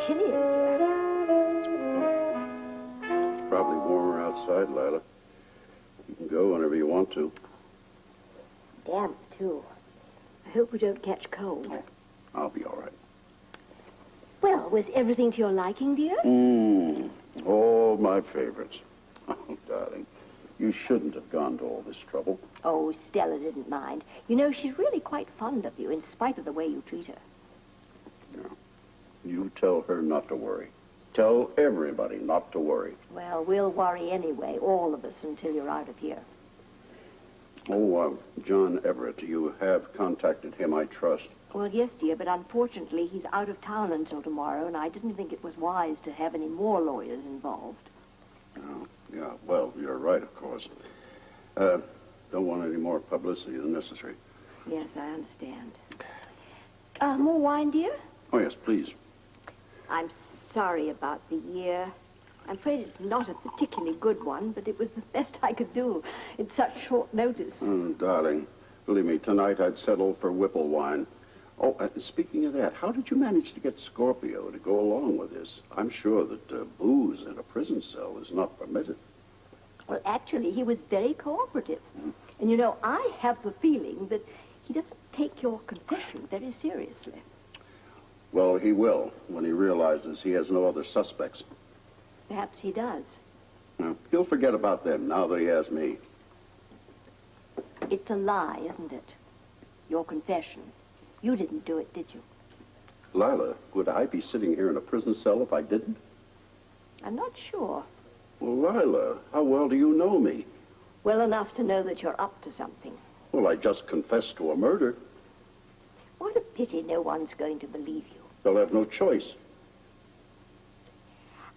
chilly in here. It's probably warmer outside, Lila. You can go whenever you want to. Damp, too. I hope we don't catch cold. I'll be all right. Well, was everything to your liking, dear? All my favorites. Oh, darling, you shouldn't have gone to all this trouble. Oh, Stella didn't mind. You know, she's really quite fond of you, in spite of the way you treat her. No. You tell her not to worry. Tell everybody not to worry. Well, we'll worry anyway, all of us, until you're out of here. Oh, John Everett, you have contacted him, I trust. Well, yes, dear, but unfortunately he's out of town until tomorrow, and I didn't think it was wise to have any more lawyers involved. Oh, yeah, well, you're right, of course. Don't want any more publicity than necessary. Yes, I understand. More wine, dear? Oh, yes, please. I'm sorry about the year. I'm afraid it's not a particularly good one, but it was the best I could do in such short notice. Darling, believe me, tonight I'd settle for Whipple wine. Oh, speaking of that, how did you manage to get Scorpio to go along with this? I'm sure that booze in a prison cell is not permitted. Well, actually, he was very cooperative. And, you know, I have the feeling that he doesn't take your confession very seriously. Well, he will when he realizes he has no other suspects. Perhaps he does. He'll forget about them now that he has me. It's a lie, isn't it? Your confession. You didn't do it, did you? Lila, would I be sitting here in a prison cell if I didn't? I'm not sure. Well, Lila, how well do you know me? Well enough to know that you're up to something. Well, I just confessed to a murder. What a pity no one's going to believe you. They'll have no choice.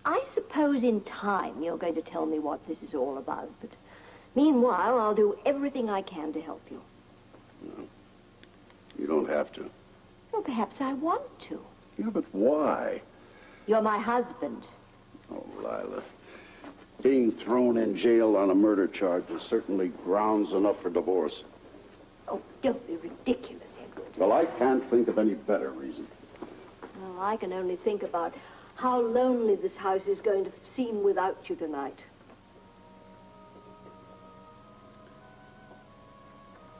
I suppose in time you're going to tell me what this is all about, but meanwhile I'll do everything I can to help you. No, you don't have to. Well, perhaps I want to. Yeah, but why? You're my husband. Oh, Lila. Being thrown in jail on a murder charge is certainly grounds enough for divorce. Oh, don't be ridiculous, Edward. Well, I can't think of any better reason. Well, I can only think about how lonely this house is going to seem without you tonight.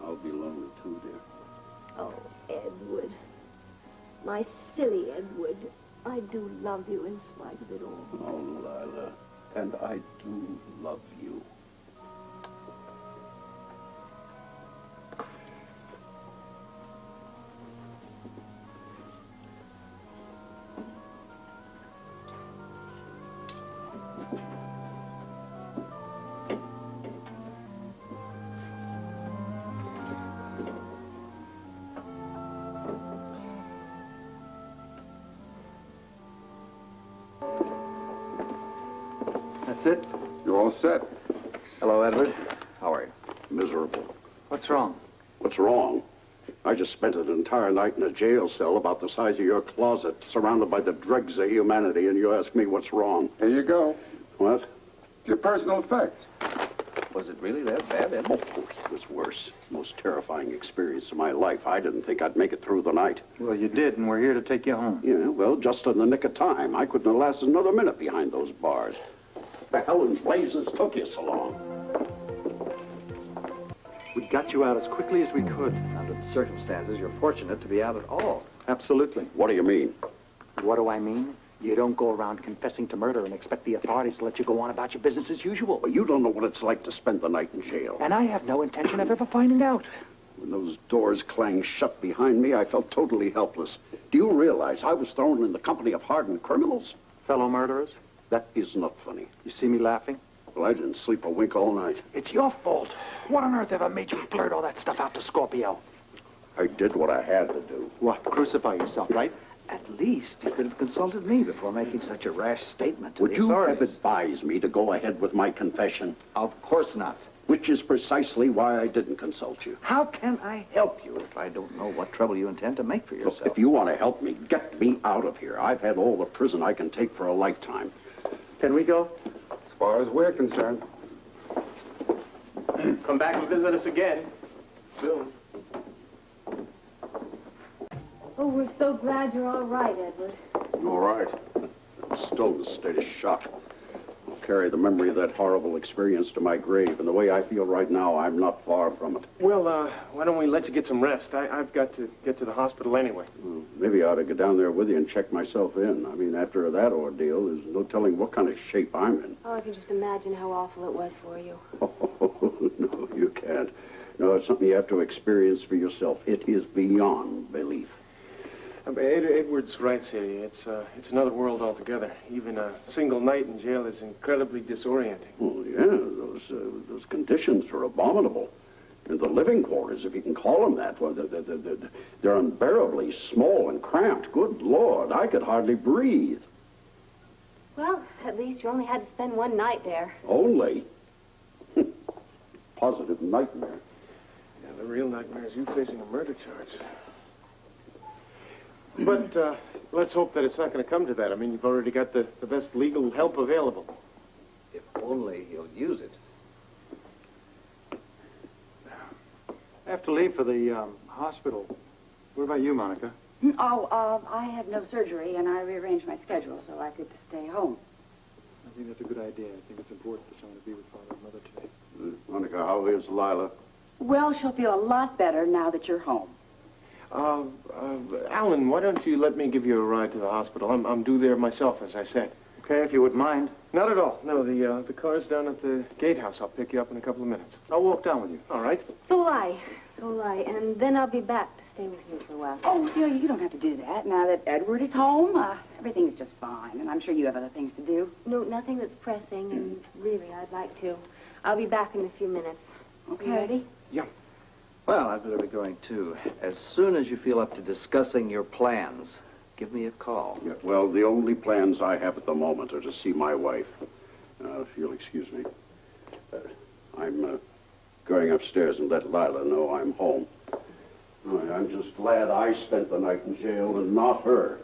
I'll be lonely too, dear. Oh, Edward. My silly Edward. I do love you in spite of it all. Oh, Lila. And I do love you. That's it? You're all set. Hello, Edward. How are you? Miserable. What's wrong? What's wrong? I just spent an entire night in a jail cell about the size of your closet, surrounded by the dregs of humanity, and you ask me what's wrong. Here you go. What? Your personal effects. Was it really that bad, Edward? Oh, it was worse. Most terrifying experience of my life. I didn't think I'd make it through the night. Well, you did, and we're here to take you home. Yeah, well, just in the nick of time. I couldn't have lasted another minute behind those bars. The hell in blazes took you so long? We got you out as quickly as we could. Under the circumstances, you're fortunate to be out at all. Absolutely. What do you mean? What do I mean? You don't go around confessing to murder and expect the authorities to let you go on about your business as usual. Well, you don't know what it's like to spend the night in jail. And I have no intention of ever finding out. When those doors clanged shut behind me, I felt totally helpless. Do you realize I was thrown in the company of hardened criminals? Fellow murderers? That is not funny. You see me laughing? Well, I didn't sleep a wink all night. It's your fault. What on earth ever made you blurt all that stuff out to Scorpio? I did what I had to do. What? Crucify yourself, right? At least you could have consulted me before making such a rash statement to Would the you have authorities. advised me to go ahead with my confession? Of course not. Which is precisely why I didn't consult you. How can I help you if I don't know what trouble you intend to make for yourself? Look, if you want to help me, get me out of here. I've had all the prison I can take for a lifetime. Can we go? As far as we're concerned. Come back and visit us again. Soon. Oh, we're so glad you're all right, Edward. All right. I'm still in a state of shock. I'll carry the memory of that horrible experience to my grave, and the way I feel right now, I'm not far from it. Well, why don't we let you get some rest? I've got to get to the hospital anyway. Well, maybe I ought to go down there with you and check myself in. I mean, after that ordeal, there's no telling what kind of shape I'm in. Oh, I can just imagine how awful it was for you. Oh, no, you can't. No, it's something you have to experience for yourself. It is beyond belief. Edward's right, Sadie. It's another world altogether. Even a single night in jail is incredibly disorienting. Oh, yeah, those conditions are abominable. And the living quarters, if you can call them that, well, they're unbearably small and cramped. Good Lord, I could hardly breathe. Well, at least you only had to spend one night there. Only? Positive nightmare. Yeah, the real nightmare is you facing a murder charge. But let's hope that it's not going to come to that. I mean, you've already got the best legal help available. If only he'll use it. I have to leave for the hospital. What about you, Monica? Oh, I had no surgery, and I rearranged my schedule so I could stay home. I think that's a good idea. I think it's important for someone to be with Father and Mother today. Monica, how is Lila? Well, she'll feel a lot better now that you're home. Alan, why don't you let me give you a ride to the hospital? I'm due there myself, as I said. Okay, if you wouldn't mind. Not at all. No, the car's down at the gatehouse. I'll pick you up in a couple of minutes. I'll walk down with you. All right. So will I. So will I. And then I'll be back to stay with you for a while. Oh, Celia, you don't have to do that. Now that Edward is home, everything's just fine, and I'm sure you have other things to do. No, nothing that's pressing, and really, I'd like to. I'll be back in a few minutes. Okay. You ready? Yeah. Well, I'd better be going, too. As soon as you feel up to discussing your plans, give me a call. Yeah, well, the only plans I have at the moment are to see my wife. If you'll excuse me. I'm going upstairs and let Lila know I'm home. I'm just glad I spent the night in jail and not her.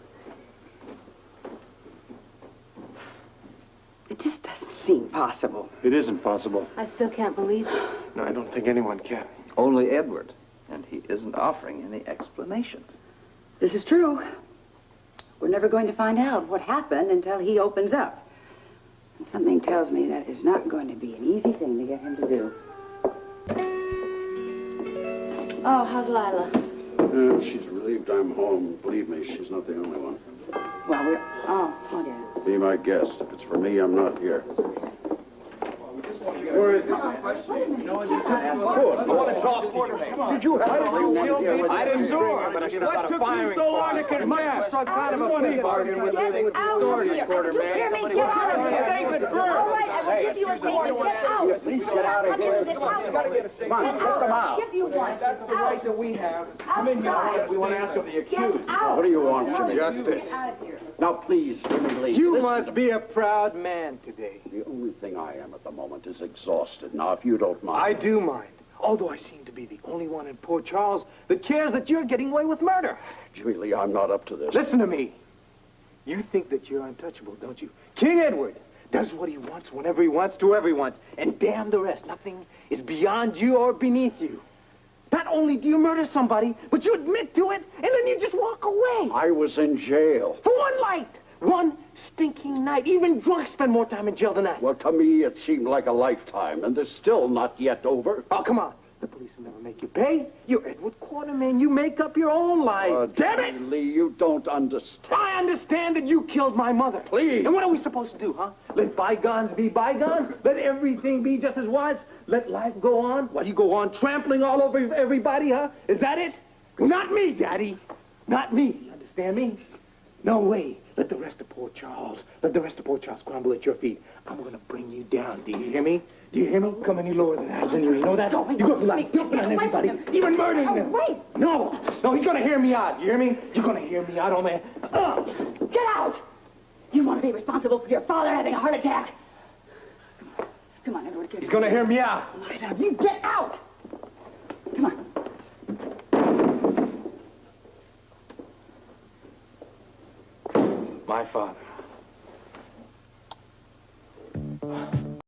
It just doesn't seem possible. It isn't possible. I still can't believe it. No, I don't think anyone can. Only Edward, and he isn't offering any explanations. This is true. We're never going to find out what happened until he opens up. And something tells me that is not going to be an easy thing to get him to do. Oh, how's Lila? She's relieved I'm home. Believe me, she's not the only one. Well, oh, dear. Be my guest. If it's for me, I'm not here. Where is he? I want to talk to you. Did you have I didn't do it, but I should have got a firing squad. It must have some kind of a plea bargain with the authorities, quarterman. Hear me, get out of here. David Burke. All right, I will give you a statement. Get out. Please get out of here. Come on, get them out. Give you one. That's the right that we have. Come in here. We want to ask of the accused. What do you want, Jimmy? Justice. Now, please, Jimmy Lee. You listen must to me. be a proud man today. The only thing I am at the moment is exhausted. Now, if you don't mind. I do mind. Although I seem to be the only one in Port Charles that cares that you're getting away with murder. Jimmy Lee, I'm not up to this. Listen to me. You think that you're untouchable, don't you? King Edward does what he wants, whenever he wants, to whoever he wants. And damn the rest. Nothing is beyond you or beneath you. Not only do you murder somebody, but you admit to it, and then you just walk away. I was in jail. For one night. One stinking night. Even drunks spend more time in jail than that. Well, to me, it seemed like a lifetime, and they're still not yet over. Oh, come on. The police will never make you pay. You're Edward Quarterman. You make up your own lies. Damn it! Jimmy Lee, you don't understand. I understand that you killed my mother. Please. And what are we supposed to do, huh? Let bygones be bygones? Let everything be just as was? Let life go on? While you go on trampling all over everybody, huh? Is that it? Not me, Daddy. Not me. Understand me? No way. Let the rest of Port Charles crumble at your feet. I'm going to bring you down. Do you hear me? Do you hear me? Come any lower than that. You know that? You go like dumping on everybody, even murdering them. Wait. No, he's going to hear me out. You hear me? You're going to hear me out on that. Get out! You want to be responsible for your father having a heart attack? Come on, Edward. He's going to hear me out. Now, you get out! Come on. My father.